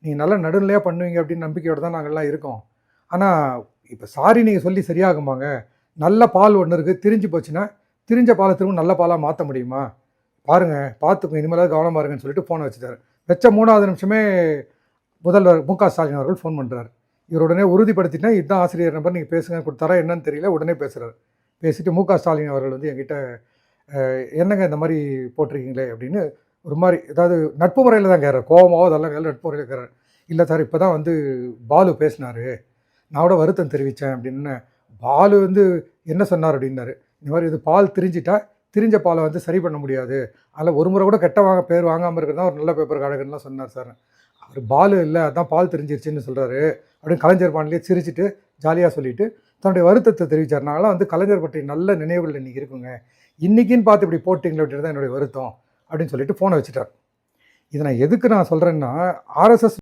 நீங்கள் நல்லா நடுநிலையாக பண்ணுவீங்க அப்படின்னு நம்பிக்கையோடு தான் நாங்கள்லாம் இருக்கோம். ஆனால் இப்போ சாரி நீங்கள் சொல்லி சரியாகுமாங்க? நல்ல பால் ஒன்று இருக்குது, திரிஞ்சு போச்சுன்னா திரிஞ்ச பாலை திரும்ப நல்ல பாலாக மாற்ற முடியுமா? பாருங்க, பார்த்துக்கோங்க, இனிமேலாவது கவனமா இருங்கன்னு சொல்லிட்டு ஃபோனை வச்சுட்டாரு. வச்ச 3வது நிமிஷமே முதல்வர் மு.க. ஸ்டாலின் அவர்கள் ஃபோன் பண்ணுறாரு. இவர் உடனே உறுதிப்படுத்திட்டேன், இதுதான் ஆசிரியர் நம்பர், நீங்கள் பேசுங்கன்னு கொடுத்தாரா என்னன்னு தெரியல. உடனே பேசுகிறாரு. பேசிட்டு மு.க. ஸ்டாலின் அவர்கள் வந்து என்கிட்ட என்னங்க இந்த மாதிரி போட்டிருக்கீங்களே அப்படின்னு ஒரு மாதிரி, ஏதாவது நட்பு முறையில் தான் கேட்குறாரு. கோவமாவோ அதெல்லாம் கேட்கல, நட்பு முறையில் கேட்குறாரு. இல்லை சார், இப்போ தான் வந்து பாலு பேசினாரு, நான் கூட வருத்தம் தெரிவித்தேன் அப்படின்னு. பாலு வந்து என்ன சொன்னார் அப்படின்னாரு, இந்த மாதிரி இது பால் திரிஞ்சிட்டா திரிஞ்ச பாலை வந்து சரி பண்ண முடியாது, அதில் ஒரு முறை கூட கெட்ட பேர் வாங்காமல் இருக்கிறது தான் ஒரு நல்ல பேப்பருக்கு அழகுன்னுலாம் சொன்னார் சார். அவர் பாலு இல்லை, அதான் பால் தெரிஞ்சிருச்சுன்னு சொல்கிறாரு அப்படின்னு கலைஞர் பாணிலே சிரிச்சிட்டு ஜாலியாக சொல்லிட்டு தன்னுடைய வருத்தத்தை தெரிவித்தார். நாங்களாம் வந்து கலைஞர் பற்றிய நல்ல நினைவுகள் இன்றைக்கி இருக்குங்க, இன்றைக்கின்னு பார்த்து இப்படி போட்டிங்களே அப்படின்றது தான் என்னுடைய வருத்தம் அப்படின்னு சொல்லிட்டு ஃபோனை வச்சுட்டார். இதை நான் எதுக்கு நான் சொல்கிறேன்னா, ஆர்எஸ்எஸ்